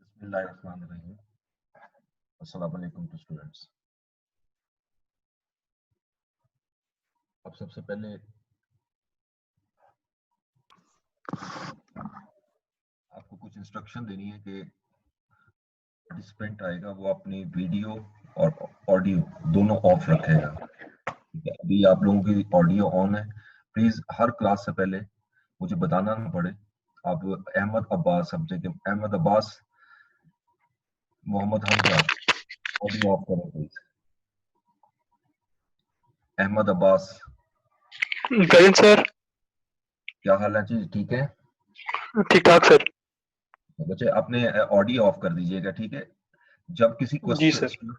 Bismillahirrahmanirrahim. अस्सलाम वालेकुम to students. अब सबसे पहले आपको कुछ इंस्ट्रक्शन देनी है कि पार्टिसिपेंट आएगा वो अपनी वीडियो और ऑडियो दोनों ऑफ रखेगा। अभी आप लोगों की ऑडियो ऑन है। प्लीज हर क्लास से पहले मुझे बताना ना पड़े। आप Ahmed Abbas subject Ahmed Abbas Mohammad Hamza audio off करें प्लीज। अहमद अब्बास सर, क्या हाल है जी? ठीक है, ठीक ठाक सर। बच्चे अपने ऑडियो ऑफ कर दीजिएगा, ठीक है। जब किसी जी क्वेश्चन सर।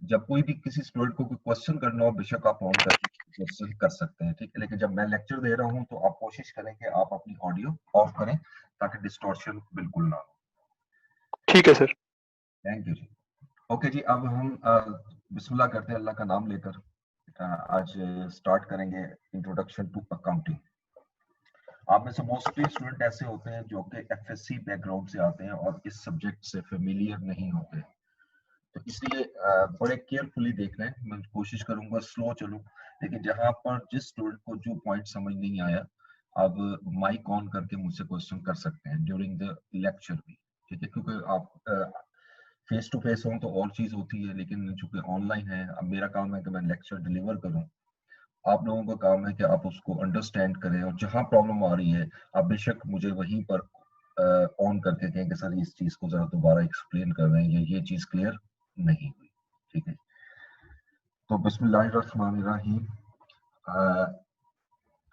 जब कोई भी किसी स्टूडेंट को कोई क्वेश्चन करना हो बेशक आप ऑन करके क्वेश्चन कर सकते हैं, ठीक है। लेकिन जब मैं लेक्चर दे रहा हूं तो आप कोशिश करें कि आप अपनी ऑडियो ऑफ करें ताकि डिस्टॉर्शन बिल्कुल ना हो। ठीक है सर। थैंक यू जी। ओके जी, अब हम बिस्मिल्लाह करते हैं अल्लाह का नाम लेकर। आज स्टार्ट करेंगे इंट्रोडक्शन टू अकाउंटिंग। आप में से मोस्टली स्टूडेंट ऐसे होते हैं जो कि एफएससी बैकग्राउंड से आते हैं और इस सब्जेक्ट से फेमिलियर नहीं होते, तो इसलिए बड़े केयरफुली देखना है। मैं कोशिश करूंगा स्लो चलूं, लेकिन जहां पर जिस स्टूडेंट को जो पॉइंट समझ नहीं आया आप माइक ऑन करके मुझसे क्वेश्चन कर सकते हैं ड्यूरिंग द लेक्चर भी, ठीक है। क्योंकि आप फेस टू फेस हो तो और चीज होती है, लेकिन चूंकि ऑनलाइन है, अब मेरा काम है कि मैं लेक्चर डिलीवर करूं, आप लोगों का काम है कि आप उसको अंडरस्टैंड करें, और जहां प्रॉब्लम आ रही है आप बेशक मुझे वहीं पर ऑन करके कहें कि सर इस चीज को जरा दोबारा एक्सप्लेन कर रहे हैं, ये चीज क्लियर नहीं हुई, ठीक है। तो बिस्मिल्लाहिर्रहमानिर्रहीम।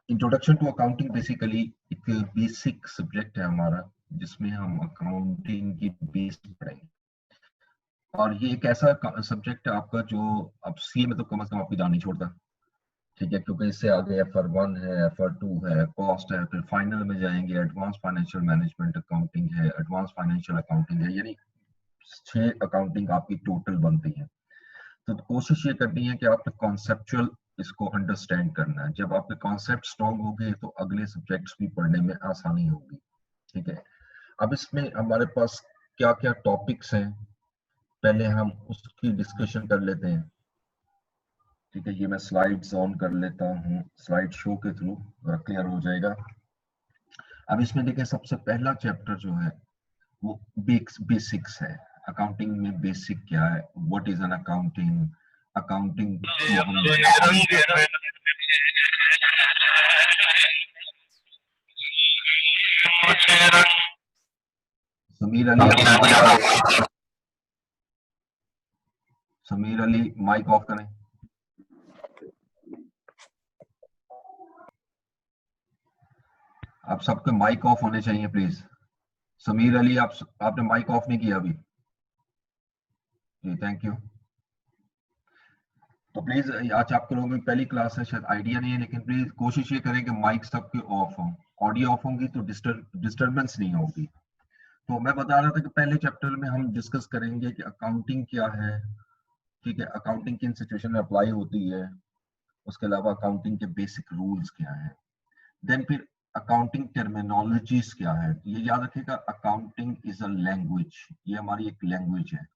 इंट्रोडक्शन टू अकाउंटिंग बेसिकली एक बेसिक सब्जेक्ट है हमारा, जिसमें हम अकाउंटिंग की बेस पढ़ेंगे। और ये एक ऐसा सब्जेक्ट है आपका जो अब सीए में तो कम से कम आपकी जान नहीं छोड़ता, ठीक है। क्योंकि इससे आगे FR1 है, FR2 है, कॉस्ट है, फिर फाइनल में जाएंगे एडवांस फाइनेंशियल मैनेजमेंट अकाउंटिंग है, एडवांस फाइनेंशियल अकाउंटिंग है, यानी 6 अकाउंटिंग आपकी टोटल बनती है। तो कोशिश ये करनी है कि आपने कॉन्सेप्चुअल इसको अंडरस्टैंड करना है। जब आपके कॉन्सेप्ट स्ट्रॉन्ग होंगे तो अगले सब्जेक्ट्स भी पढ़ने में आसानी होगी, ठीक है। अब इसमें हमारे पास क्या क्या टॉपिक्स हैं, पहले हम उसकी डिस्कशन कर लेते हैं, ठीक है। ये मैं स्लाइड्स ऑन कर लेता हूँ, स्लाइड शो के थ्रू क्लियर हो जाएगा। अब इसमें देखिए सबसे पहला चैप्टर जो है वो बेसिक्स है। अकाउंटिंग में बेसिक क्या है, what is an accounting, accounting को हम समीर अली, समीर अली माइक ऑफ करें। आप सबके माइक ऑफ होने चाहिए प्लीज। समीर अली, आपने माइक ऑफ नहीं किया अभी जी, थैंक यू। तो प्लीज आज आपके लोगों की पहली क्लास है, शायद आइडिया नहीं है, लेकिन प्लीज कोशिश ये करें कि माइक सबके ऑफ हो। ऑडियो ऑफ होंगी तो डिस्टर्बेंस नहीं होगी। तो मैं बता रहा था कि पहले चैप्टर में हम डिस्कस करेंगे कि अकाउंटिंग क्या है, ठीक है, अकाउंटिंग किन सिचुएशन में अप्लाई होती है, उसके अलावा अकाउंटिंग के बेसिक रूल्स क्या है, देन फिर अकाउंटिंग टर्मिनोलॉजीज क्या है। ये याद रखिएगा, अकाउंटिंग इज अ लैंग्वेज, ये हमारी एक लैंग्वेज है।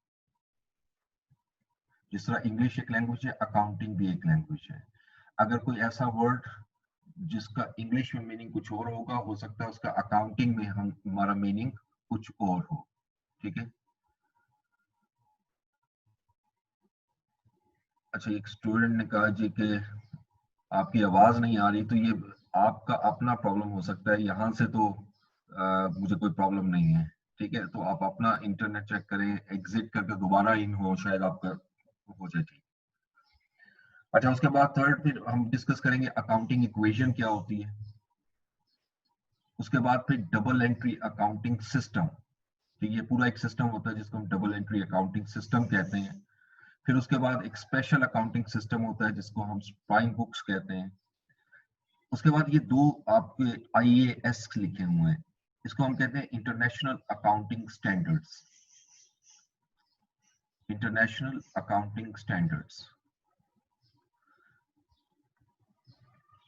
जिस तरह इंग्लिश एक लैंग्वेज है, अकाउंटिंग भी एक लैंग्वेज है। अगर कोई ऐसा वर्ड जिसका इंग्लिश में मीनिंग कुछ और होगा, हो सकता है उसका अकाउंटिंग में हमारा मीनिंग कुछ और हो, ठीक है। अच्छा, एक स्टूडेंट ने कहा जी कि आपकी आवाज नहीं आ रही, तो ये आपका अपना प्रॉब्लम हो सकता है, यहाँ से तो मुझे कोई प्रॉब्लम नहीं है, ठीक है। तो आप अपना इंटरनेट चेक करें, एग्जिट करके दोबारा इन हो, शायद आपका हो जाए ठीक। अच्छा, उसके बाद थर्ड फिर हम डिस्कस करेंगे अकाउंटिंग इक्वेशन क्या होती है। उसके बाद फिर डबल एंट्री अकाउंटिंग सिस्टम, तो ये पूरा एक सिस्टम होता है जिसको हम डबल एंट्री अकाउंटिंग सिस्टम कहते हैं। फिर उसके बाद एक स्पेशल अकाउंटिंग सिस्टम होता है जिसको हम प्राइम बुक्स कहते हैं। उसके बाद ये दो आपके IAS लिखे हुए हैं, इसको हम कहते हैं international accounting standards, international accounting standards.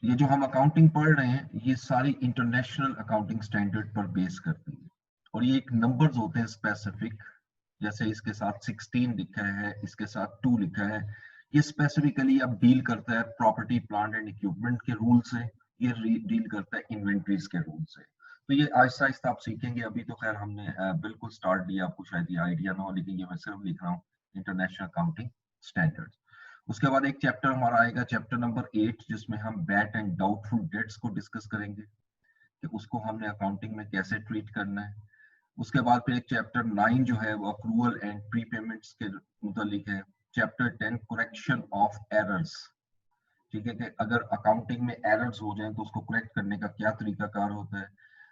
ये जो हम अकाउंटिंग पढ़ रहे हैं, ये सारी इंटरनेशनल अकाउंटिंग स्टैंडर्ड पर बेस करती है, और ये एक नंबर्स होते हैं स्पेसिफिक, जैसे इसके साथ 16 लिखा है, इसके साथ 2 लिखा है। ये स्पेसिफिकली अब डील करता है प्रॉपर्टी प्लांट एंड इक्विपमेंट के रूल से, ये डील करता है इन्वेंट्रीज के रूल से। तो ये आहिस्ता आहिस्ता आप सीखेंगे। अभी तो खैर हमने बिल्कुल स्टार्ट दिया, आपको शायद ये आइडिया ना हो, लेकिन ये मैं सिर्फ लिख रहा हूँ इंटरनेशनल अकाउंटिंग स्टैंडर्ड्स। उसके बाद एक चैप्टर हमारा आएगा, चैप्टर नंबर 8, जिसमें हम बैड एंड डाउटफुल डेट्स को डिस्कस करेंगे कि उसको हमने अकाउंटिंग में कैसे ट्रीट करना है। उसके बाद फिर एक चैप्टर 9 जो है वो अक्रूवल एंड प्री पेमेंट्स के मुतालिक है। चैप्टर 10 करेक्शन ऑफ एरर्स, ठीक है, कि अगर अकाउंटिंग में एरर्स हो जाए तो उसको करेक्ट करने का क्या तरीकाकार होता है।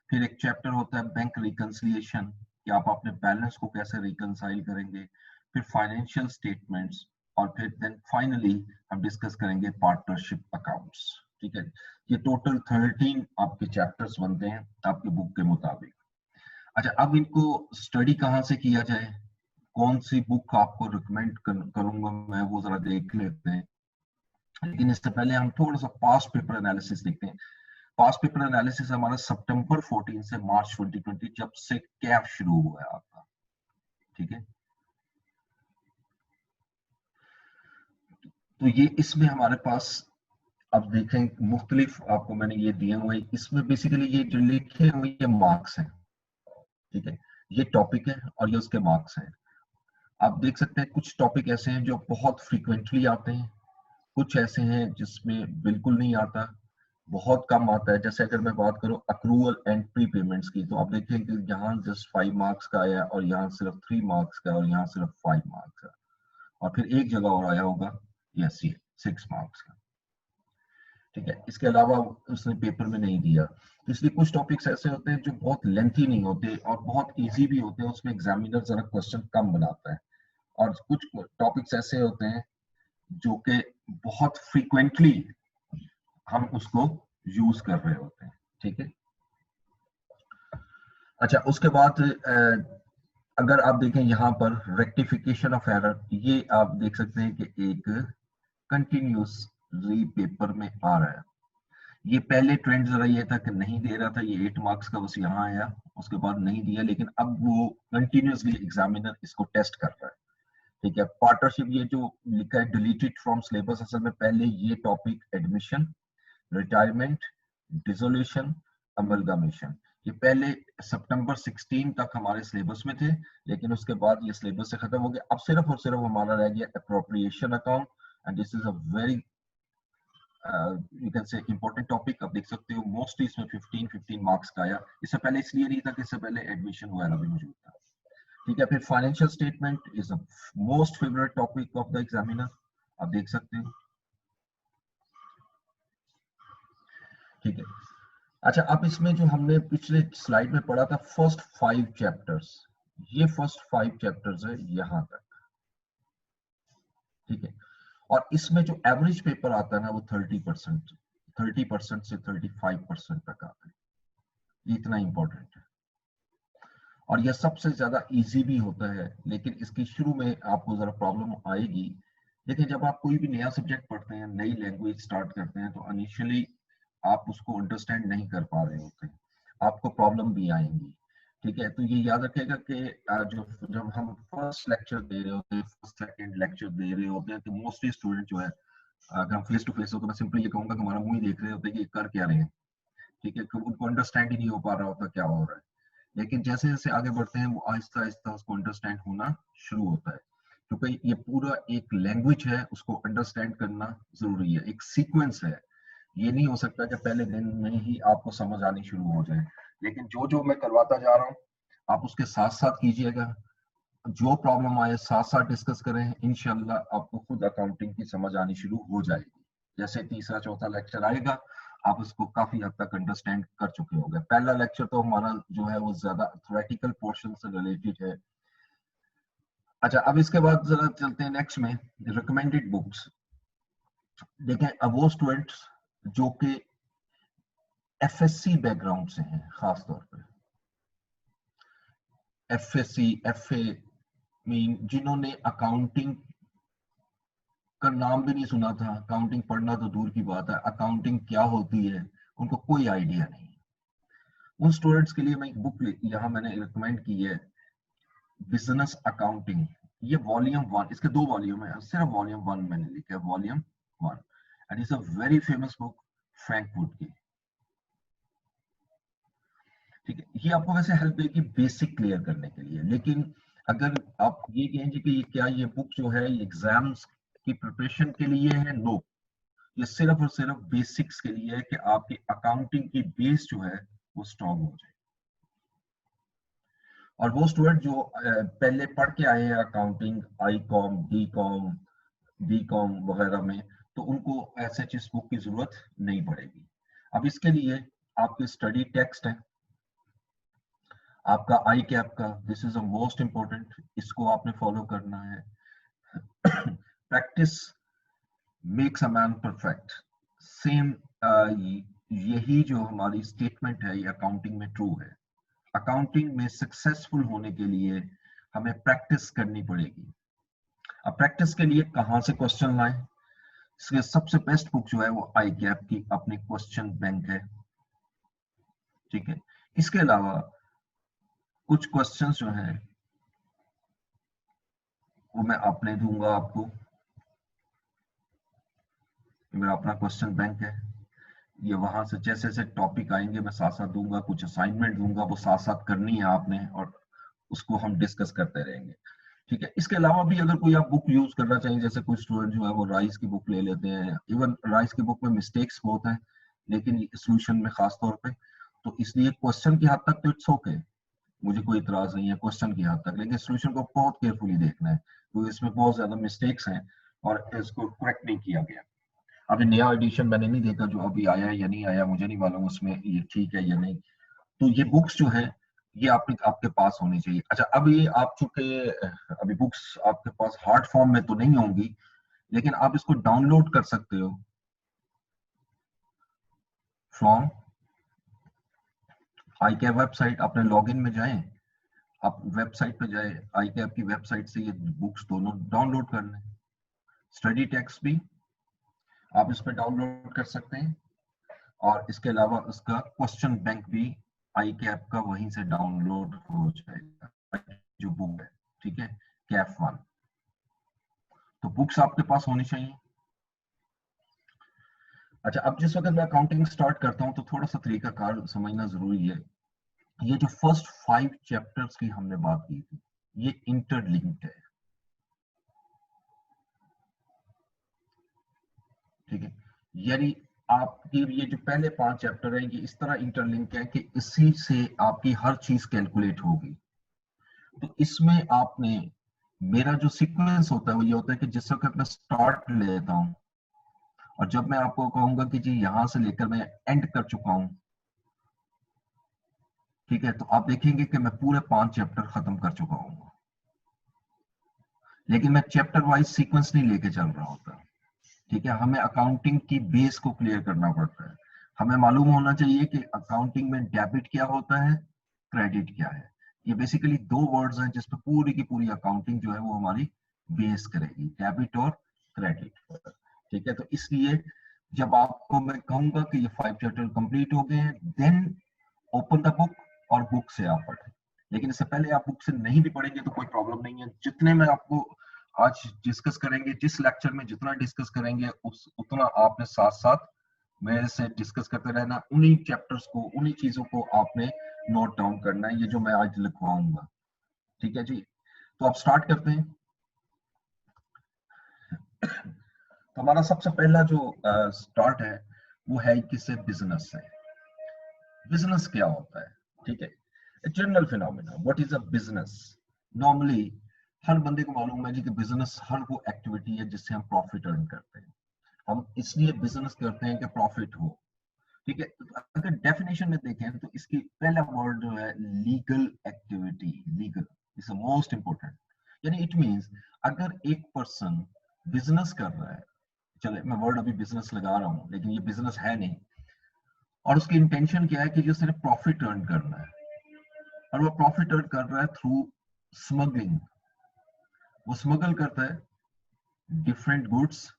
फिर एक चैप्टर होता है बैंक रिकंसिलिएशन, कि आप अपने बैलेंस को कैसे रिकंसाइल करेंगे। फिर फाइनेंशियल स्टेटमेंट्स, और फिर देन फाइनली हम डिस्कस करेंगे पार्टनरशिप अकाउंट्स, ठीक है। ये टोटल 13 आपके चैप्टर्स बनते हैं आपके बुक के मुताबिक। अच्छा, अब इनको स्टडी कहाँ से किया जाए, कौन सी बुक आपको रिकमेंड करूंगा मैं, वो जरा देख लेते हैं। लेकिन इससे पहले हम थोड़ा सा पास्ट पेपर एनालिसिस देखते हैं। पास्ट पेपर एनालिसिस हमारा सितंबर 14 से मार्च 2020, जब से कैप शुरू हुआ है आपका, ठीक है। तो ये इसमें हमारे पास अब देखें मुख्तलिफ आपको मैंने ये दिए हुए, इसमें बेसिकली ये जो लिखे हुए ये मार्क्स हैं, ठीक है। ये टॉपिक है और ये उसके मार्क्स हैं। आप देख सकते हैं कुछ टॉपिक ऐसे हैं जो बहुत फ्रीक्वेंटली आते हैं, कुछ ऐसे हैं जिसमें बिल्कुल नहीं आता, बहुत कम आता है। जैसे अगर मैं बात करूं अक्रूवल एंड प्री पेमेंट्स की, तो आप देखें कि यहाँ जस्ट 5 मार्क्स का आया और यहाँ सिर्फ 3 मार्क्स का, और यहाँ सिर्फ 5 मार्क्स का, और फिर एक जगह और आया होगा यस ये 6 मार्क्स का, ठीक है। इसके अलावा उसने पेपर में नहीं दिया। तो इसलिए कुछ टॉपिक्स ऐसे होते हैं जो बहुत लेंथी नहीं होते और बहुत इजी भी होते हैं, उसमें एग्जामिनर जरा क्वेश्चन कम बनाता है। और कुछ टॉपिक्स ऐसे होते हैं जो कि बहुत फ्रीक्वेंटली हम उसको यूज कर रहे होते हैं, ठीक है। अच्छा, उसके बाद अगर आप देखें यहाँ पर रेक्टिफिकेशन ऑफ एरर, ये आप देख सकते हैं कि एक कंटिन्यूसली पेपर में आ रहा है। ये पहले ट्रेंड जरा ये था कि नहीं दे रहा था, ये 8 मार्क्स का बस यहाँ आया, उसके बाद नहीं दिया, लेकिन अब वो कंटिन्यूसली एग्जामिनर इसको टेस्ट कर रहा है, ठीक है। पार्टनरशिप, ये जो लिखा है डिलीटेड फ्रॉम सिलेबस, असल में पहले ये टॉपिक एडमिशन, रिटायरमेंट, डिसोल्यूशन, अमलगामेशन, ये पहले सितंबर 16 तक हमारे सिलेबस में थे, लेकिन उसके बाद ये सिलेबस से खत्म हो गया। अब सिर्फ और सिर्फ हमारा रह गया appropriation account, and this is a very you can say important topic. आप देख सकते हो मोस्टली इसमें 15 मार्क्स का आया। इससे पहले इसलिए नहीं था कि इससे पहले एडमिशन वगैरह भी मौजूद था। ठीक है, फिर financial statement is the most favourite topic of the examiner, आप देख सकते हो। ठीक है, अच्छा अब इसमें जो हमने पिछले स्लाइड में पढ़ा था फर्स्ट 5 चैप्टर्स, ये फर्स्ट 5 चैप्टर्स है यहां तक। ठीक है, और इसमें जो एवरेज पेपर आता है ना वो 30% से 35% तक आता है। ये इतना इंपॉर्टेंट है और यह सबसे ज्यादा इजी भी होता है, लेकिन इसकी शुरू में आपको जरा प्रॉब्लम आएगी। देखिए जब आप कोई भी नया सब्जेक्ट पढ़ते हैं, नई लैंग्वेज स्टार्ट करते हैं, तो इनिशियली आप उसको अंडरस्टैंड नहीं कर पा रहे होते, आपको प्रॉब्लम भी आएंगी। ठीक है, तो ये याद रखिएगा कि जो जब हम फर्स्ट लेक्चर दे रहे होते हैं, फर्स्ट सेकंड लेक्चर दे रहे होते हैं, तो मोस्टली स्टूडेंट जो है, अगर हम फेस टू फेस हो तो मैं सिंपली ये कहूंगा कि हमारा मुंह ही देख रहे होते हैं कि कर क्या रहे हैं। ठीक है, उनको अंडरस्टैंड ही नहीं हो पा रहा होता क्या हो रहा है। लेकिन जैसे जैसे आगे बढ़ते हैं वो आहिस्ता आहिस्ता उसको अंडरस्टैंड होना शुरू होता है, क्योंकि ये पूरा एक लैंग्वेज है, उसको अंडरस्टैंड करना जरूरी है, एक सीक्वेंस है। ये नहीं हो सकता कि पहले दिन में ही आपको समझ आनी शुरू हो जाए। लेकिन जो जो मैं करवाता जा रहा हूँ आप उसके साथ साथ कीजिएगा, जो प्रॉब्लम आए साथ साथ डिस्कस करें, इंशाल्लाह आपको खुद अकाउंटिंग की समझ आनी शुरू हो जाएगी। जैसे तीसरा चौथा लेक्चर आएगा आप उसको काफी हद तक अंडरस्टैंड कर चुके होंगे। पहला लेक्चर तो हमारा जो है वो ज्यादा थ्योरेटिकल पोर्शन से रिलेटेड है। अच्छा अब इसके बाद जरा चलते हैं नेक्स्ट में, रिकमेंडेड बुक्स। देखें अब वो स्टूडेंट्स जो कि एफएससी बैकग्राउंड से हैं, खास तौर पर एफएससी एफए मीन जिन्होंने अकाउंटिंग का नाम भी नहीं सुना था, अकाउंटिंग पढ़ना तो दूर की बात है, अकाउंटिंग क्या होती है उनको कोई आइडिया नहीं। उन स्टूडेंट्स के लिए मैं एक बुक यहाँ मैंने रिकमेंड की है, बिजनेस अकाउंटिंग। ये वॉल्यूम 1, इसके 2 वॉल्यूम है, सिर्फ वॉल्यूम 1 मैंने लिखा है, volume 1, and it's a very famous book Frank would की। ठीक है, ये आपको वैसे हेल्प देगी बेसिक क्लियर करने के लिए, लेकिन अगर आप ये कहेंगे कि क्या ये बुक जो है एग्जाम्स की प्रिपरेशन के लिए है, नो, ये सिर्फ और सिर्फ बेसिक्स के लिए है कि आपकी अकाउंटिंग की बेस जो है वो स्ट्रॉन्ग हो जाए। और वो स्टूडेंट जो पहले पढ़ के आए हैं accounting, I com, B com वगैरह में, तो उनको ऐसे इस बुक की जरूरत नहीं पड़ेगी। अब इसके लिए आपके स्टडी टेक्स्ट है आपका आई कैप का, this is the most important, इसको आपने फॉलो करना है। Practice makes a man perfect, same यही जो हमारी स्टेटमेंट है ये अकाउंटिंग में ट्रू है। अकाउंटिंग में सक्सेसफुल होने के लिए हमें प्रैक्टिस करनी पड़ेगी। अब प्रैक्टिस के लिए कहां से क्वेश्चन लाएं, इसके सबसे बेस्ट बुक जो है वो आई कैप की अपनी क्वेश्चन बैंक है। ठीक है, इसके अलावा कुछ क्वेश्चंस जो हैं वो मैं अपने दूंगा आपको, मेरा अपना क्वेश्चन बैंक है, ये वहां से जैसे जैसे टॉपिक आएंगे मैं साथ साथ दूंगा, कुछ असाइनमेंट दूंगा वो साथ साथ करनी है आपने, और उसको हम डिस्कस करते रहेंगे। ठीक है, इसके अलावा भी अगर कोई आप बुक यूज करना चाहिए, जैसे कोई स्टूडेंट जो है वो राइस की बुक ले लेते हैं, इवन राइस की बुक में मिस्टेक्स बहुत हैं लेकिन सोल्यूशन में खास तौर पे, तो इसलिए क्वेश्चन की हद तक तो इट्स ओके, मुझे कोई इतराज नहीं है क्वेश्चन की हद तक, लेकिन सोल्यूशन को बहुत केयरफुली देखना है क्योंकि इसमें बहुत ज्यादा मिस्टेक्स हैं और इसको करेक्ट नहीं किया गया। अभी नया एडिशन मैंने नहीं देखा जो अभी आया है या नहीं आया, मुझे नहीं मालूम उसमें ये ठीक है या नहीं। तो ये बुक्स जो है ये आपके पास होनी चाहिए। अच्छा अब ये आप चूंकि अभी बुक्स आपके पास हार्ड फॉर्म में तो नहीं होंगी, लेकिन आप इसको डाउनलोड कर सकते हो फ्रॉम आई कैप वेबसाइट। अपने लॉगिन में जाएं, आप वेबसाइट पे जाए, आई कैप की वेबसाइट से ये बुक्स दोनों डाउनलोड कर लें। स्टडी टेक्स्ट भी आप इस पर डाउनलोड कर सकते हैं और इसके अलावा उसका क्वेश्चन बैंक भी आई कैप का वहीं से डाउनलोड हो जाएगा, जो बुक है। ठीक है, कैप 1, तो बुक्स आपके पास होनी चाहिए। अच्छा अब जिस वक्त मैं अकाउंटिंग स्टार्ट करता हूं तो थोड़ा सा तरीकाकार समझना जरूरी है। ये जो फर्स्ट 5 चैप्टर्स की हमने बात की थी ये इंटरलिंक्ड है। ठीक है, यानी आपकी ये जो पहले 5 चैप्टर है ये इस तरह इंटरलिंक है कि इसी से आपकी हर चीज कैलकुलेट होगी। तो इसमें आपने, मेरा जो सीक्वेंस होता है वो ये होता है कि जिस वक्त मैं स्टार्ट लेता हूँ और जब मैं आपको कहूंगा कि जी यहां से लेकर मैं एंड कर चुका हूं, ठीक है, तो आप देखेंगे कि मैं पूरे 5 चैप्टर खत्म कर चुका हूँ, लेकिन मैं चैप्टर वाइज सीक्वेंस नहीं लेके चल रहा होता। ठीक है, हमें अकाउंटिंग की बेस को क्लियर करना पड़ता है। हमें मालूम होना चाहिए कि अकाउंटिंग में डेबिट क्या होता है, क्रेडिट क्या है। ये बेसिकली दो वर्ड्स हैं जिस पर पूरी की पूरी अकाउंटिंग जो है वो हमारी बेस करेगी, डेबिट और क्रेडिट। ठीक है, तो इसलिए जब आपको मैं कहूंगा कि ये 5 चैप्टर कंप्लीट हो गए हैं, देन ओपन द बुक और बुक से आप पढ़ें। लेकिन इससे पहले आप बुक से नहीं भी पढ़ेंगे तो कोई प्रॉब्लम नहीं है। जितने मैं आपको आज डिस्कस करेंगे, जिस लेक्चर में जितना डिस्कस करेंगे उस उतना आपने साथ साथ मेरे से डिस्कस करते रहना। उन्हीं चैप्टर्स को, उन्हीं चीजों को आपने नोट डाउन करना है, ये जो मैं आज लिखवाऊंगा। ठीक है जी, तो आप स्टार्ट करते हैं। तो हमारा सबसे पहला जो स्टार्ट है वो है किससे, बिजनेस से। बिजनेस क्या होता है? ठीक है, general phenomena, what is a business. Normally हर बंदे को मालूम है जी कि बिजनेस हर वो एक्टिविटी है जिससे हम प्रॉफिट अर्न करते हैं। हम इसलिए बिजनेस करते हैं कि प्रॉफिट हो। ठीक है, अगर डेफिनेशन में देखें तो इसकी पहला वर्ड जो है legal activity. Legal is most important. यानी इट मींस अगर एक पर्सन बिजनेस कर रहा है, चले मैं वर्ड अभी बिजनेस लगा रहा हूं लेकिन ये बिजनेस है नहीं, और उसकी इंटेंशन क्या है कि जो सिर्फ प्रॉफिट अर्न करना है, और वो प्रॉफिट अर्न कर रहा है थ्रू स्मगलिंग। वो स्मगल करता है डिफरेंट गुड्स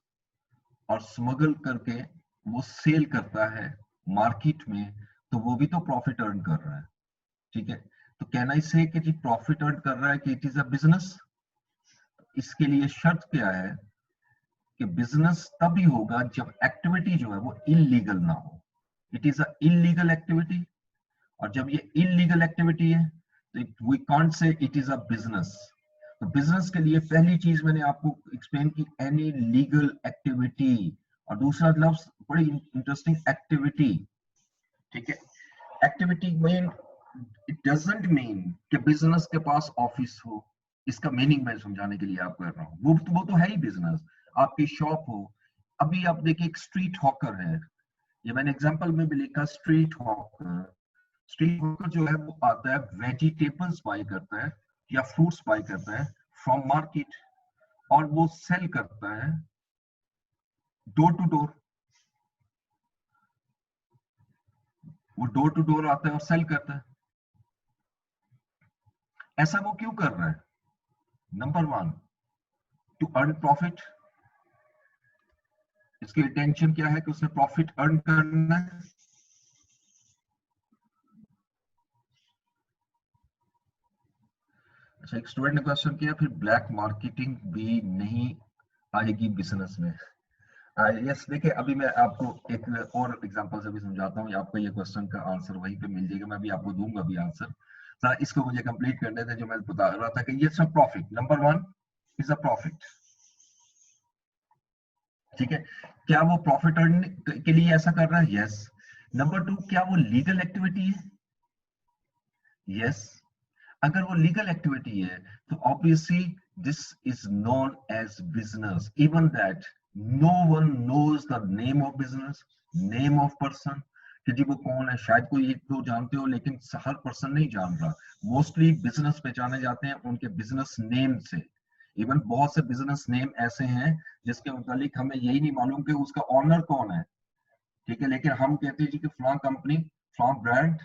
और स्मगल करके वो सेल करता है मार्केट में, तो वो भी तो प्रॉफिट अर्न कर रहा है। ठीक है, तो कैन आई से कि जी प्रॉफिट अर्न कर रहा है कि इट इज अ बिजनेस। इसके लिए शर्त क्या है कि बिजनेस तभी होगा जब एक्टिविटी जो है वो इलीगल ना हो। It is a illegal activity, और जब ये इलीगल एक्टिविटी है तो we can't say it is a business. तो बिजनेस के लिए पहली चीज मैंने आपको एक्सप्लेन की, एनी लीगल एक्टिविटी। और दूसरा लफ्ज बड़ी इंटरेस्टिंग, एक्टिविटी। ठीक है, activity mean, it doesn't mean कि बिजनेस के पास ऑफिस हो। इसका मीनिंग मैं समझाने के लिए आपको कर रहा हूँ। वो तो है ही बिजनेस, आपकी शॉप हो। अभी आप देखिए एक स्ट्रीट हॉकर है, ये मैंने एग्जांपल में भी लिखा, स्ट्रीट हॉकर। स्ट्रीट हॉकर जो है वो आता है, वेजिटेबल्स बाय करता है या फ्रूट्स बाय करता है फ्रॉम मार्केट, और वो सेल करता है डोर टू डोर। वो डोर टू डोर आता है और सेल करता है। ऐसा वो क्यों कर रहा है? Number one, to earn profit. इसकी इंटेंशन क्या है कि उसने प्रॉफिट अर्न करना है। अच्छा, एक स्टूडेंट ने क्वेश्चन किया फिर ब्लैक मार्केटिंग भी नहीं आएगी बिजनेस में। यस, देखिए अभी मैं आपको एक और एग्जांपल से भी समझाता हूँ, आपको ये क्वेश्चन का आंसर वहीं पे मिल जाएगा, मैं भी आपको दूंगा भी आंसर। सर इसको मुझे कंप्लीट करने थे, जो मैं बता रहा था कि ये सब profit, number one is a profit. ठीक है, क्या वो प्रॉफिट अर्न के लिए ऐसा कर रहा है? यस। नंबर टू, क्या वो लीगल एक्टिविटी है? यस। अगर वो लीगल एक्टिविटी है तो obviously this is known as business, even that no one knows the name of business, name of person, कि जी वो कौन है। शायद कोई एक दो जानते हो लेकिन हर पर्सन नहीं जान रहा। मोस्टली बिजनेस पहचाने जाते हैं उनके बिजनेस नेम से। इवन बहुत से बिजनेस नेम ऐसे हैं जिसके मुतालिक हमें यही नहीं मालूम कि उसका ऑनर कौन है। ठीक है, लेकिन हम कहते हैं जी कि फलां कंपनी, फलां ब्रांड,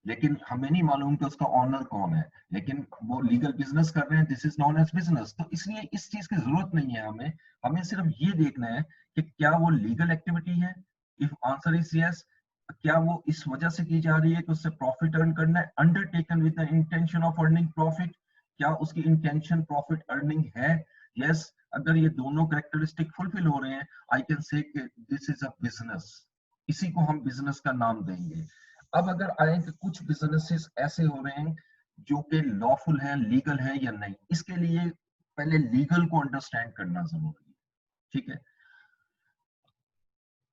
लेकिन हमें नहीं मालूम कि उसका ऑनर कौन है। लेकिन वो लीगल बिजनेस कर रहे हैं, this is known as business. तो इसलिए इस चीज की जरूरत नहीं है हमें। हमें सिर्फ ये देखना है कि क्या वो लीगल एक्टिविटी है। इफ आंसर इज यस, क्या वो इस वजह से की जा रही है कि उससे प्रॉफिट अर्न करना है, undertaken with the intention of earning profit. क्या उसकी इंटेंशन प्रॉफिट अर्निंग है? यस। अगर ये दोनों कैरेक्टरिस्टिक फुलफिल हो रहे हैं, I can say this is a business. इसी को हम बिजनेस का नाम देंगे। अब अगर आए कि कुछ बिजनेसेस ऐसे हो रहे हैं जो कि लॉफुल हैं, लीगल हैं या नहीं, इसके लिए पहले लीगल को अंडरस्टैंड करना जरूरी है। ठीक है,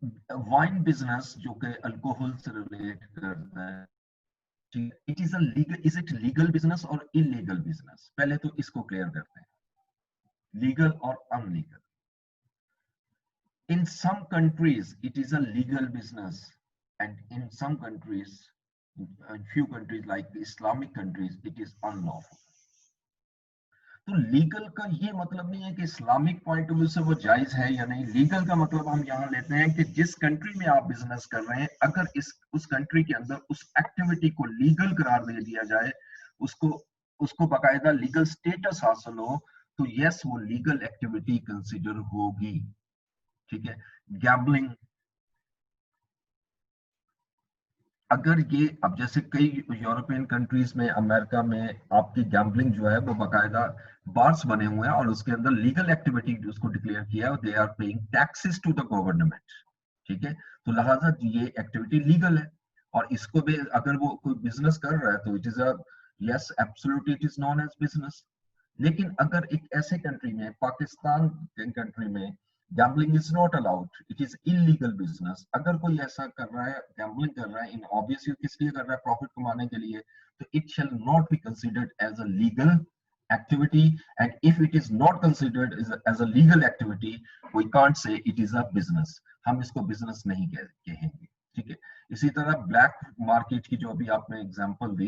वाइन बिजनेस जो कि अल्कोहल से रिलेट करता है, it is a legal, is it legal business और इलीगल बिजनेस? पहले तो इसको क्लियर करते हैं, लीगल और illegal. In some countries, it is a legal business, and in some countries, in few countries like Islamic countries, it is unlawful. तो legal का ये मतलब नहीं है कि इस्लामिक पॉइंट ऑफ व्यू से वो जायज है या नहीं। लीगल का मतलब हम यहाँ लेते हैं कि जिस कंट्री में आप बिजनेस कर रहे हैं, अगर उस कंट्री के अंदर उस एक्टिविटी को लीगल करार दे दिया जाए, उसको उसको बाकायदा लीगल स्टेटस हासिल हो, तो यस वो लीगल एक्टिविटी कंसिडर होगी। ठीक है। गैम्बलिंग, अगर ये अब जैसे कई यूरोपियन कंट्रीज में, अमेरिका में आपकी गैम्बलिंग जो है वो बाकायदा बार्स बने हुए हैं और उसके अंदर लीगल एक्टिविटी उसको डिक्लेयर किया है, they are paying taxes to the government. ठीक है, तो लिहाजा ये एक्टिविटी लीगल है और इसको भी अगर वो कोई बिजनेस कर रहा है तो it is a yes absolutely it is known as business. लेकिन अगर एक ऐसे कंट्री में, पाकिस्तान कंट्री में, gambling is not allowed, it is illegal business, अगर कोई ऐसा कर रहा है, गैम्बलिंग कर रहा है, इन ऑब्वियसली किस लिए कर रहा है, प्रॉफिट कमाने के लिए, तो it shall not be considered as a legal activity, and if it is not considered as a legal activity, we can't say it is a business, हम इसको बिजनेस नहीं कहेंगे। ठीक है। इसी तरह ब्लैक मार्केट की जो अभी आपने एग्जांपल दी,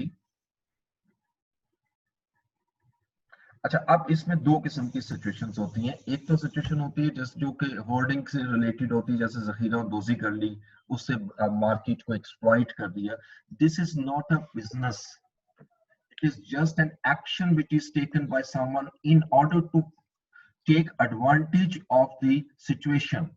अच्छा अब इसमें दो किस्म की सिचुएशंस होती हैं। एक तो सिचुएशन होती है जैसे जो कि होर्डिंग से रिलेटेड होती है, जैसे जखीरा दोजी कर ली, उससे मार्केट को एक्सप्लॉइट कर दिया। This is not a business, it is just an action which is taken by someone in order to take advantage of the situation.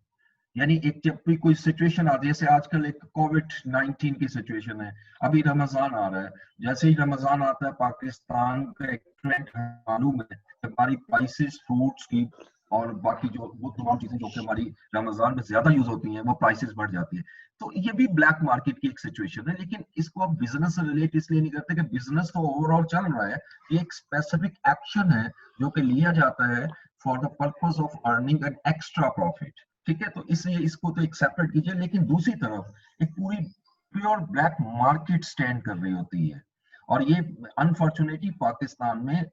यानी एक जब भी कोई सिचुएशन आती है, जैसे आजकल एक कोविड-19 की सिचुएशन है, अभी रमजान आ रहा है, जैसे ही रमजान आता है पाकिस्तान का एक ट्रेंड मालूम है, हमारी प्राइसेस फ्रूट्स की और बाकी जो वो तमाम चीजें जो कि हमारी रमजान में ज्यादा यूज होती हैं, वो प्राइसेस बढ़ जाती है। तो ये भी ब्लैक मार्केट की एक सिचुएशन है, लेकिन इसको आप बिजनेस से रिलेट इसलिए नहीं करते कि बिजनेस तो ओवरऑल चल रहा है, ये एक स्पेसिफिक एक्शन है जो कि लिया जाता है for the purpose of earning an extra profit. ठीक है, तो इसलिए इसको तो एक सेपरेट कीजिए। लेकिन दूसरी तरफ एक पूरी प्योर ब्लैक मार्केट स्टैंड कर रही होती है, और ये अनफॉर्चुनेटली पाकिस्तान में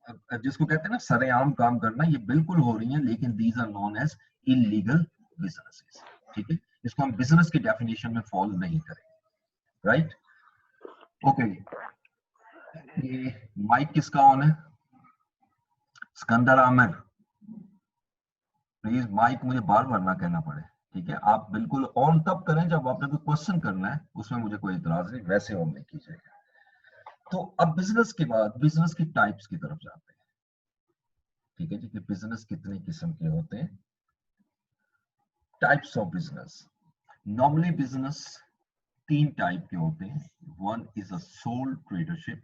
जिसको कहते हैं ना सरेआम काम करना, ये बिल्कुल हो रही है, लेकिन these are known as illegal businesses. ठीक है, इसको हम बिजनेस की डेफिनेशन में फॉलो नहीं करेंगे। Right, okay. ये माइक किसका ऑन है? सिकंदर आमिर, प्लीज माइक मुझे बार बार ना कहना पड़े। ठीक है, आप बिल्कुल ऑन तब करें जब आपने कोई क्वेश्चन करना है, उसमें मुझे कोई इतराज नहीं, वैसे ऑन नहीं कीजिएगा। तो अब बिजनेस के बाद बिजनेस की टाइप्स की तरफ जाते हैं। ठीक है जी, कि बिजनेस कितने किस्म के होते हैं, types of business. Normally business तीन टाइप के होते हैं। One is a sole tradership,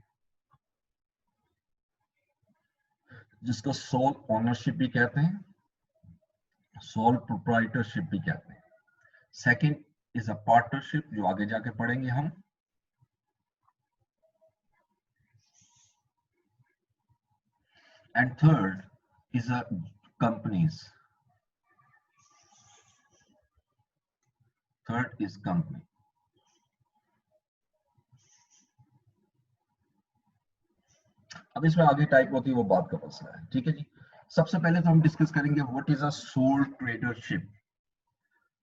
जिसको सोल ओनरशिप भी कहते हैं, सोल प्रोप्राइटरशिप भी कहते हैं। सेकंड इज अ पार्टनरशिप, जो आगे जाके पढ़ेंगे हम। And third is a companies, third is company. अब इसमें आगे टाइप होती है वो बात का मसला है। ठीक है जी, सबसे पहले तो हम डिस्कस करेंगे what is a sole tradership.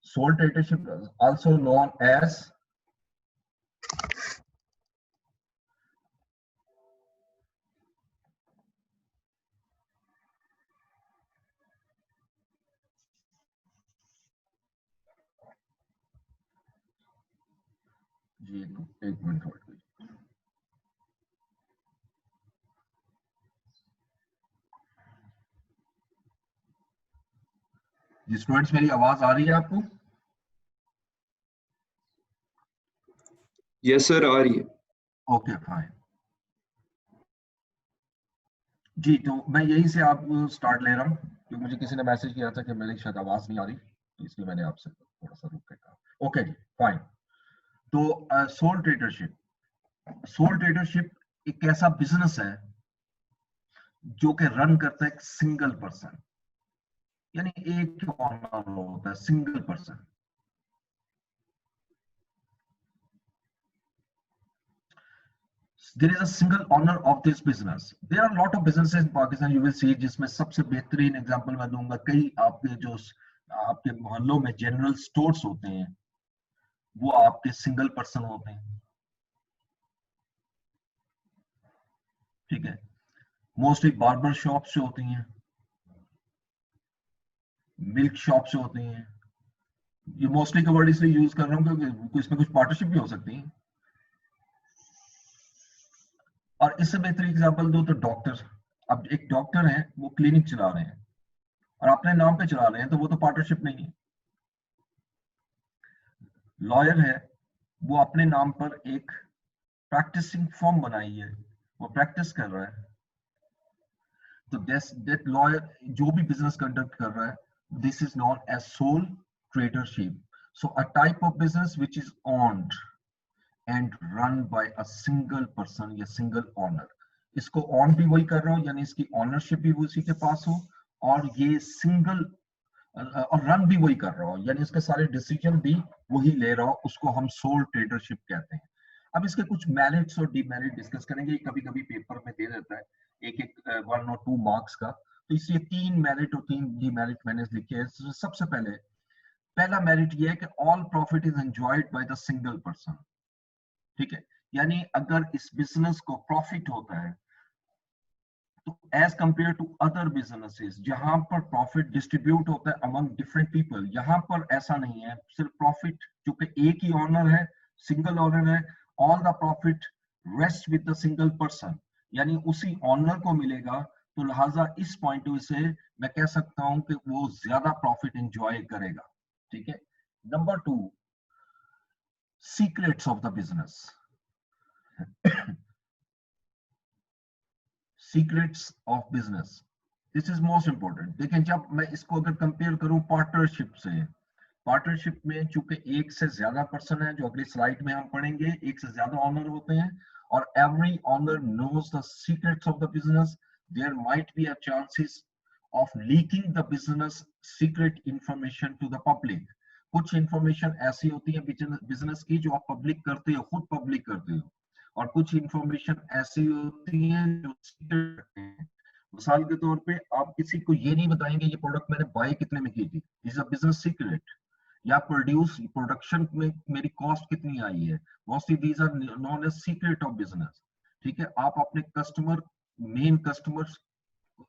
Sole tradership also known as जी, एक मिनट होल्ड कीजिए जी। स्टूडेंट्स, मेरी आवाज आ रही है आपको? यस सर, आ रही है। ओके फाइन जी। तो मैं यही से आप स्टार्ट ले रहा हूँ, क्योंकि मुझे किसी ने मैसेज किया था कि मेरी शायद आवाज नहीं आ रही, तो इसलिए मैंने आपसे थोड़ा सा रुक के कहा। ओके जी, फाइन। तो सोल ट्रेडरशिप, सोल ट्रेडरशिप एक ऐसा बिजनेस है जो कि रन करता है एक सिंगल पर्सन, यानी एक ऑनर होता है, single person. there is a single owner of this business. There are a lot of businesses in Pakistan, you will see, जिसमें सबसे बेहतरीन एग्जांपल मैं दूंगा, कई आपके जो आपके मोहल्लों में जनरल स्टोर्स होते हैं वो आपके सिंगल पर्सन होते हैं, ठीक है। मोस्टली बार्बर शॉप से होती हैं, मिल्क शॉप से होती हैं। ये मोस्टली का वर्ड इसलिए यूज कर रहा हूँ क्योंकि इसमें कुछ पार्टनरशिप भी हो सकती है। और इससे बेहतर एग्जांपल दो तो डॉक्टर। अब एक डॉक्टर है, वो क्लिनिक चला रहे हैं और अपने नाम पे चला रहे हैं, तो वो तो पार्टनरशिप नहीं है। लॉयर है, वो अपने नाम पर एक प्रैक्टिसिंग फॉर्म बनाई है, वो प्रैक्टिस कर रहा है, तो दैट लॉयर जो भी बिजनेस कंडक्ट कर रहा है, this is known as sole tradership. So a type of business which is owned and run by a single person या सिंगल ओनर। इसको ऑन भी वही कर रहा हूं, यानी इसकी ओनरशिप भी उसी के पास हो, और ये सिंगल और रन भी वही कर रहा हो, यानी इसके सारे डिसीजन भी वही ले रहा हो, उसको हम सोल ट्रेडरशिप कहते हैं। अब इसके कुछ मेरिट्स और डिमेरिट डिस्कस करेंगे। कभी कभी पेपर में दे देता है एक 1 और 2 मार्क्स का, तो इसलिए 3 मेरिट और 3 डिमेरिट मैंने लिखे हैं। सबसे पहला मेरिट ये है कि all profit is enjoyed by the single person, ठीक है। यानी अगर इस बिजनेस को प्रॉफिट होता है तो as compare to other businesses जहां पर प्रॉफिट डिस्ट्रीब्यूट होता है अमंग डिफरेंट पीपल, यहां पर ऐसा नहीं है। सिर्फ प्रॉफिट, चूंकि एक ही ऑनर है, सिंगल ऑनर है, all the profit rest with the single person, यानी उसी ऑनर को मिलेगा। तो लिहाजा इस पॉइंट ऑफ व्यू से मैं कह सकता हूं कि वो ज्यादा प्रॉफिट एंजॉय करेगा, ठीक है। Number 2, secrets of the business. Secrets of business, this is most important. देखिए, जब मैं इसको अगर कंपेयर करूं पार्टनरशिप से, पार्टनरशिप में चूंकि एक से ज्यादा पर्सन है, जो अगली स्लाइड में हम पढ़ेंगे, एक से ज्यादा ऑनर होते हैं, और every owner knows the secrets of the business, there might be a chances of leaking the business secret information to the public. कुछ इंफॉर्मेशन ऐसी होती है बिजनेस की जो आप पब्लिक करते हो, खुद पब्लिक करते हो, और कुछ इंफॉर्मेशन ऐसी होती है जो सीक्रेट है। मिसाल के तौर पे आप किसी को ये नहीं बताएंगे ये प्रोडक्ट मैंने बाय कितने में की थी, इज अ बिजनेस सीक्रेट। या प्रोडक्शन में मेरी कॉस्ट कितनी आई है, mostly these are known as secret of business, ठीक है। आप अपने मेन कस्टमर्स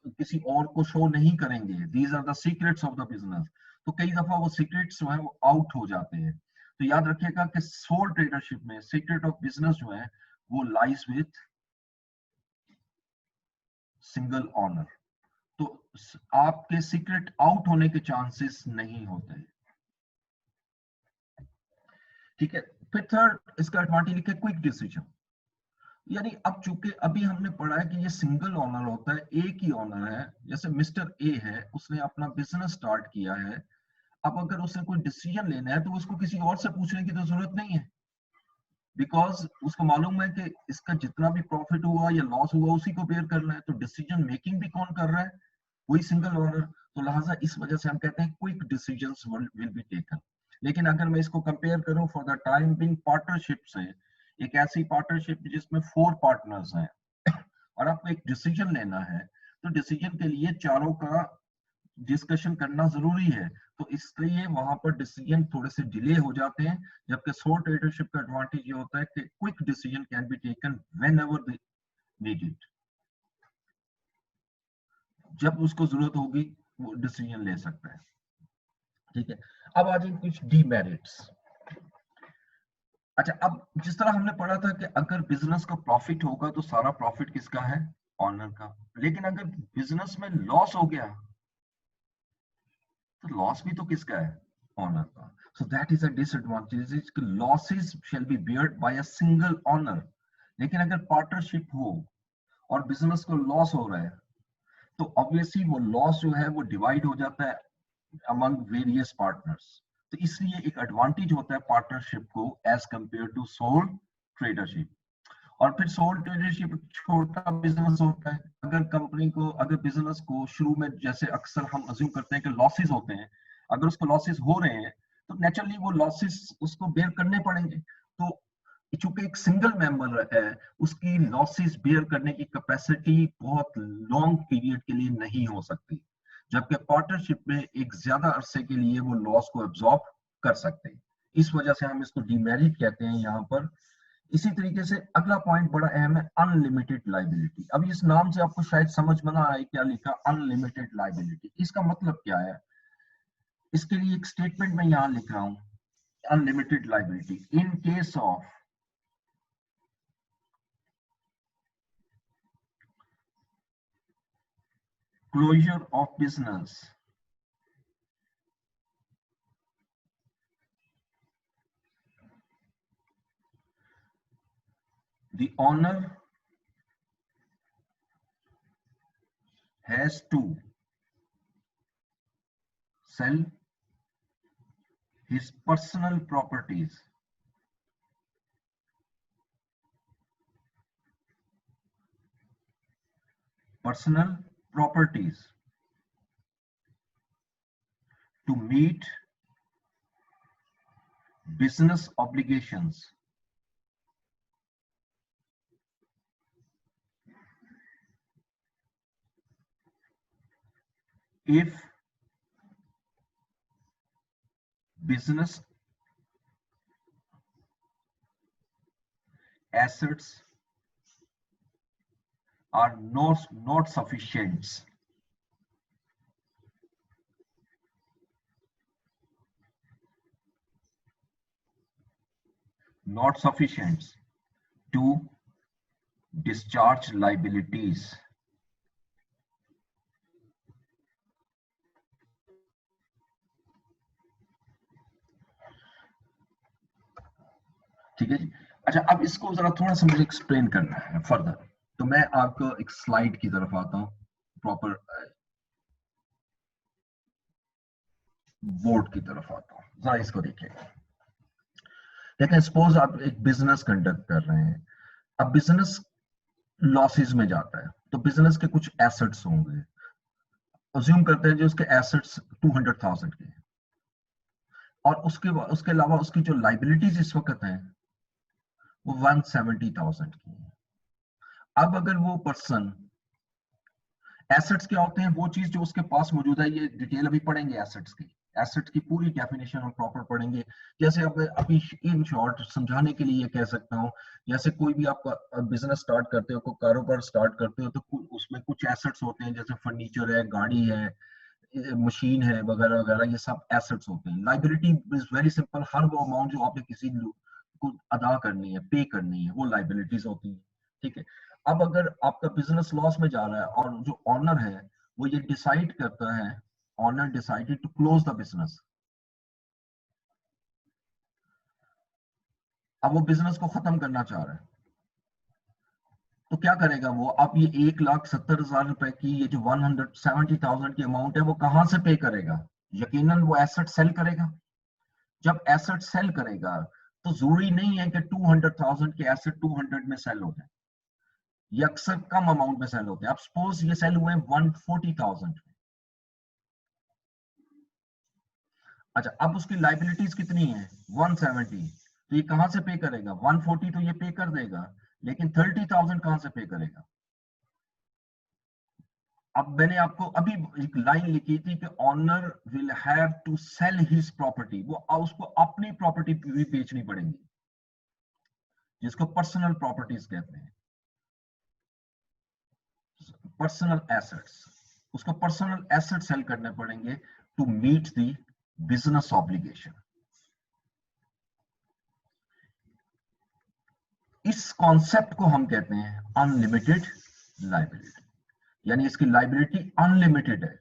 किसी और को शो नहीं करेंगे, these are the secrets of the business. तो कई दफा वो सीक्रेट्स जो है वो आउट हो जाते हैं। तो याद रखिएगा कि सोल ट्रेडरशिप में सीक्रेट ऑफ बिजनेस जो है वो लाइज विथ सिंगल ऑनर। तो आपके सीक्रेट आउट होने के चांसेस नहीं होते, ठीक है। फिर थर्ड, इसका एडवांटेज लिखा है क्विक डिसीजन। यानी अब चूंकि अभी हमने पढ़ा है कि ये सिंगल ऑनर होता है, एक ही ऑनर है। जैसे मिस्टर ए है, उसने अपना बिजनेस स्टार्ट किया है, अब अगर उसे कोई डिसीजन लेना है तो उसको किसी और से पूछने की तो जरूरत नहीं है, बिकॉज उसको मालूम है कि इसका जितना भी प्रॉफिट हुआ या लॉस हुआ उसी को बेयर करना है। तो डिसीजन मेकिंग भी कौन कर रहा है, वही सिंगल ओनर। तो लिहाजा इस वजह से हम कहते हैं quick decisions will be taken. लेकिन अगर मैं इसको कंपेयर करूं for the time being partnership से, एक ऐसी पार्टनरशिप जिसमें 4 पार्टनर्स हैं और आपको एक डिसीजन लेना है, तो डिसीजन के लिए चारों का डिस्कशन करना जरूरी है। तो इसलिए वहां पर डिसीजन थोड़े से डिले हो जाते हैं, जबकि सोल ट्रेडरशिप का एडवांटेज ये होता है कि quick decision can be taken whenever they need it, जब उसको जरूरत होगी वो डिसीजन ले सकता है, ठीक है। अब आ जाए कुछ डीमेरिट्स। अच्छा, अब जिस तरह हमने पढ़ा था कि अगर बिजनेस का प्रॉफिट होगा तो सारा प्रॉफिट किसका है, ऑनर का। लेकिन अगर बिजनेस में लॉस हो गया तो लॉस भी तो किसका है, ऑनर का। So that is a disadvantage, losses shall be beared by a single owner. लेकिन अगर पार्टनरशिप हो और बिजनेस को लॉस हो रहा है, तो ऑब्वियसली वो लॉस जो है वो डिवाइड हो जाता है अमंग वेरियस पार्टनर्स। तो इसलिए एक एडवांटेज होता है पार्टनरशिप को as compare to soul tradership. और फिर सोल ट्रेडरशिप छोटा बिजनेस होता है। अगर कंपनी को, अगर बिजनेस को शुरू में, जैसे अक्सर हम अज्यूम करते हैं कि लॉसेस होते हैं, अगर उसको लॉसेस हो रहे हैं तो नेचुरली वो लॉसेस उसको बेयर करने पड़ेंगे। तो चूंकि एक सिंगल मेंबर है, उसकी लॉसेस बेयर करने की कैपेसिटी बहुत लॉन्ग पीरियड के लिए नहीं हो सकती, जबकि पार्टनरशिप में एक ज्यादा अरसे के लिए वो लॉस को एब्जॉर्ब कर सकते हैं। इस वजह से हम इसको डीमेरिट कहते हैं यहाँ पर। इसी तरीके से अगला पॉइंट बड़ा अहम है, अनलिमिटेड लाइबिलिटी। अब इस नाम से आपको शायद समझ में ना आए क्या लिखा अनलिमिटेड लाइबिलिटी, इसका मतलब क्या है। इसके लिए एक स्टेटमेंट मैं यहां लिख रहा हूं, unlimited liability in case of closure of business, the owner has to sell his personal properties to meet business obligations. If business assets are not sufficient to discharge liabilities. ठीक है जी। अच्छा, अब इसको जरा थोड़ा सा मुझे एक्सप्लेन करना है फर्दर, तो मैं आपको एक स्लाइड की तरफ आता हूँ, प्रॉपर बोर्ड की तरफ आता हूँ, जरा इसको देखिए। देखिए, सपोज आप एक बिजनेस कंडक्ट कर रहे हैं, अब बिजनेस लॉसेस में जाता है, तो बिजनेस के कुछ एसेट्स होंगे, अज्यूम करते हैं जो उसके एसेट्स 200,000 के, और उसके अलावा उसकी जो लाइबिलिटीज इस वक्त हैं वो 170,000 की है। अब अगर वो पर्सन, एसेट्स क्या होते हैं, वो चीज जो उसके पास मौजूद है, ये डिटेल अभी पढ़ेंगे एसेट्स की, एसेट्स की पूरी डेफिनेशन हम प्रॉपर पढ़ेंगे। जैसे अब अभी इन शॉर्ट समझाने के लिए ये कह सकता हूँ, जैसे कोई भी आपका बिजनेस स्टार्ट करते हो, कोई कारोबार स्टार्ट करते हो, तो उसमें कुछ एसेट्स होते हैं, जैसे फर्नीचर है, गाड़ी है, मशीन है, वगैरह वगैरह, ये सब एसेट्स होते हैं। लाइबिलिटी इज वेरी सिंपल, हर वो अमाउंट जो आपने किसी को अदा करनी है, पे करनी है, वो लाइबिलिटीज होती है। ठीक है। अब अगर आपका बिजनेस लॉस में जा रहा है और जो ऑनर है वो ये डिसाइड करता है, owner decided to close the business, अब वो बिजनेस को खत्म करना चाह रहा है, तो क्या करेगा वो, अब ये 1,70,000 रुपए की ये जो 170,000 की अमाउंट है वो कहां से पे करेगा। यकीनन वो एसेट सेल करेगा। जब एसेट सेल करेगा तो जरूरी नहीं है कि 200,000 के एसेट 200 में सेल हो जाए, ये अक्सर कम अमाउंट में सेल होते हैं। अब सपोज ये सेल हुए 140,000 में, अच्छा अब उसकी लाइबिलिटीज कितनी है 170, तो ये कहां से पे करेगा, 140 तो ये पे कर देगा, लेकिन 30,000 कहां से पे करेगा। अब मैंने आपको अभी एक लाइन लिखी थी कि owner will have to sell his property, वो उसको अपनी प्रॉपर्टी भी बेचनी पड़ेगी, जिसको पर्सनल प्रॉपर्टीज कहते हैं, पर्सनल एसेट्स, उसको पर्सनल एसेट सेल करने पड़ेंगे to meet the business obligation. इस कॉन्सेप्ट को हम कहते हैं अनलिमिटेड लाइबिलिटी, यानी इसकी लाइबिलिटी अनलिमिटेड है।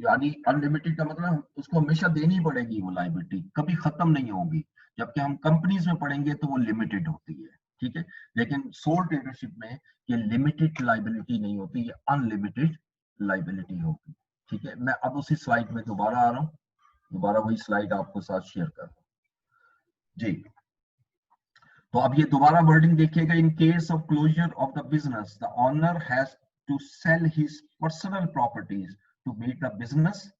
यानी अनलिमिटेड का मतलब उसको हमेशा देनी पड़ेगी, वो लाइबिलिटी कभी खत्म नहीं होगी। जबकि हम कंपनीज में पढ़ेंगे तो वो लिमिटेड होती है। ठीक है, लेकिन सोल ट्रेडरशिप में ये लिमिटेड लाइबिलिटी नहीं होती, ये अनलिमिटेड लाइबिलिटी होगी। ठीक है, मैं अब उसी स्लाइड में दोबारा आ रहा हूँ, दोबारा वही स्लाइड आपको साथ शेयर कर रहा हूँ जी। तो अब ये दोबारा वर्डिंग देखिएगा, in case of closure of the business the owner has to sell his personal properties to meet the business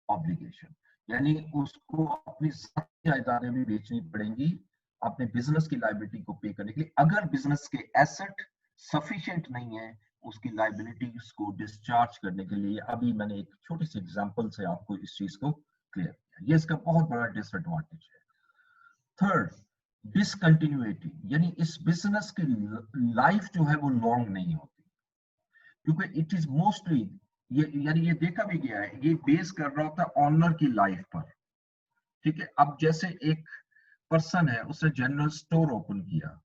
obligation, यानी उसको अपनी जायदादें भी बेचनी पड़ेंगी अपने बिजनेस की लायबिलिटी को पे करने के लिए, अगर बिजनेस के एसेट सफिशिएंट नहीं है उसकी लायबिलिटीज को डिस्चार्ज करने के लिए। अभी मैंने एक छोटी सी एग्जांपल से आपको इस चीज को क्लियर किया, ये इसका बहुत बड़ा डिसएडवांटेज है। थर्ड, डिसकंटिन्यूटी, यानी इस बिजनेस की लाइफ जो है वो लॉन्ग नहीं होती, क्योंकि इट इज मोस्टली यानी ये देखा भी गया है, ये बेस कर रहा होता है ऑनर की लाइफ पर। ठीक है, अब जैसे एक पर्सन है, उसने जनरल स्टोर ओपन किया,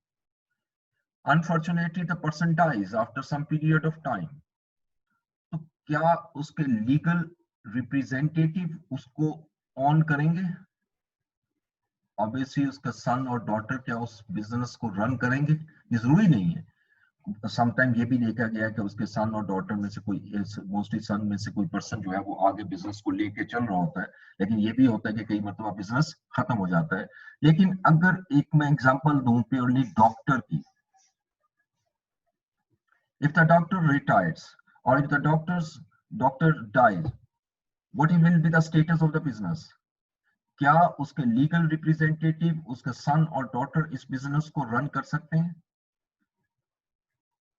unfortunately the person dies after some period of time, तो क्या उसके लीगल रिप्रेजेंटेटिव उसको ऑन करेंगे? ऑब्वियसली उसका सन और डॉटर क्या उस बिजनेस को रन करेंगे? ये जरूरी नहीं है। समटाइम ये भी देखा गया है कि उसके सन और डॉटर में से कोई, मोस्टली सन में से कोई पर्सन जो है वो आगे बिजनेस को लेके चल रहा होता है, लेकिन ये भी होता है कि कई मतलब बिजनेस खत्म हो जाता है। लेकिन अगर एक मैं एग्जांपल दूं प्योरली डॉक्टर की, इफ द डॉक्टर रिटायर्स और if the doctor dies, what will be the status of the business? क्या उसके लीगल रिप्रेजेंटेटिव उसके सन और डॉटर इस बिजनेस को रन कर सकते हैं?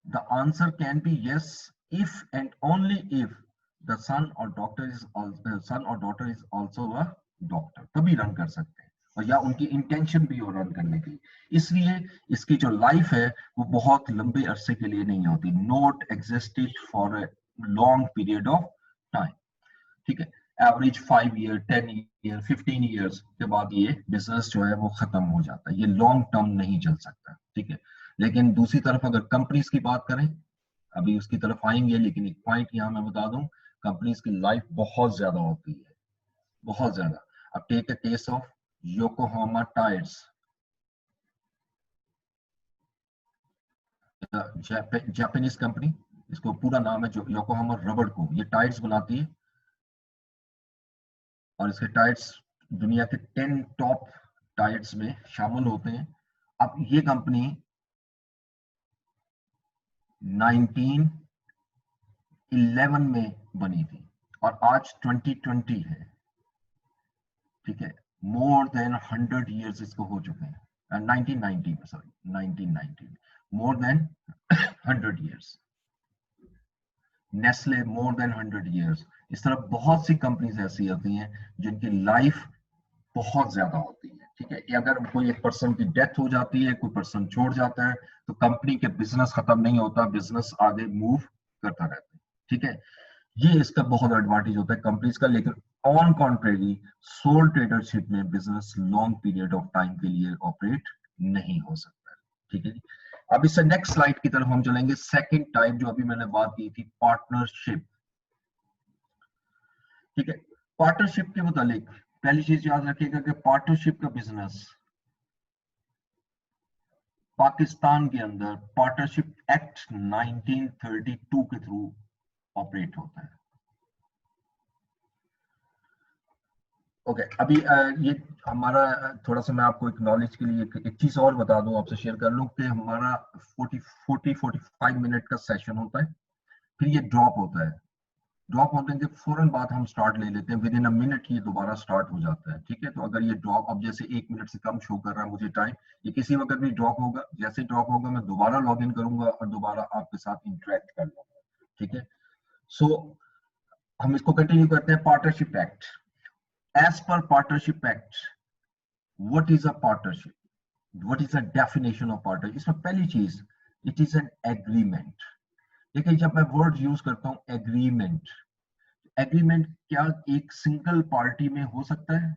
The answer can be yes, if and only if the son or daughter is also a doctor, तभी रन कर सकते हैं, और या उनकी इंटेंशन भी हो रन करने की। इसलिए इसकी जो लाइफ है वो बहुत लंबे अरसे के लिए नहीं होती, not existed for a long period of time. ठीक है, एवरेज 5 ईयर, 10 ईयर, 15 ईयर्स के बाद ये बिजनेस जो है वो खत्म हो जाता है, ये लॉन्ग टर्म नहीं चल सकता। ठीक है, लेकिन दूसरी तरफ अगर कंपनीज की बात करें, अभी उसकी तरफ आएंगे, लेकिन एक पॉइंट यहाँ मैं बता दूं, कंपनीज की लाइफ बहुत ज्यादा होती है, बहुत ज्यादा। अब take a case of Yokohama tyres, Japanese company, इसको पूरा नाम है जो योकोहामा रबर को, ये टायर्स बनाती है और इसके टायर्स दुनिया के 10 टॉप टायर्स में शामिल होते हैं। अब ये कंपनी 1911 में बनी थी और आज 2020 है। ठीक है, मोर देन 100 ईयर्स इसको हो चुके हैं, 1990 में, sorry 1990, more than 100 years. Nestle more than 100 years. इस तरह बहुत सी कंपनीज ऐसी होती हैं जिनकी लाइफ बहुत ज्यादा होती है। ठीक है, अगर कोई एक पर्सन की डेथ हो जाती है, कोई पर्सन छोड़ जाता है, तो कंपनी के बिजनेस खत्म नहीं होता, बिजनेस आगे मूव करता रहता है। ठीक है, ये इसका बहुत एडवांटेज होता है कंपनीज का। लेकिन ऑन कॉन्ट्रेरी सोल ट्रेडरशिप में business long period of time के लिए ऑपरेट नहीं हो सकता। ठीक है जी, अब इससे नेक्स्ट स्लाइड की तरफ हम चलेंगे। सेकंड टाइप जो अभी मैंने बात की थी, पार्टनरशिप। ठीक है, पार्टनरशिप के मुतालिक पहली चीज याद रखिएगा कि पार्टनरशिप का बिजनेस पाकिस्तान के अंदर पार्टनरशिप एक्ट 1932 के थ्रू ऑपरेट होता है। ओके, अभी ये हमारा थोड़ा सा, मैं आपको एक नॉलेज के लिए एक चीज और बता दूं, आपसे शेयर कर लूं कि हमारा 45 मिनट का सेशन होता है, फिर ये ड्रॉप होता है। ड्रॉप होने के फौरन बाद हम स्टार्ट ले लेते हैं, विद इन अ मिनट ये दोबारा स्टार्ट हो जाता है। ठीक है, तो अगर ये ड्रॉप अब जैसे 1 मिनट से कम शो कर रहा है मुझे टाइम, ये किसी वक्त भी ड्रॉप होगा, जैसे ड्रॉप होगा मैं दोबारा लॉग इन करूंगा और दोबारा आपके साथ इंटरेक्ट कर लूंगा। ठीक है, सो हम इसको कंटिन्यू करते हैं। Partnership act, as per partnership act, what is a partnership, what is the definition of partnership? इसमें पहली चीज, इट इज एन एग्रीमेंट। देखिए, जब मैं वर्ड यूज करता हूं एग्रीमेंट, एग्रीमेंट क्या एक सिंगल पार्टी में हो सकता है?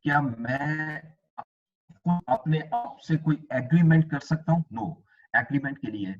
क्या मैं अपने आप से कोई एग्रीमेंट कर सकता हूं? नो, एग्रीमेंट के लिए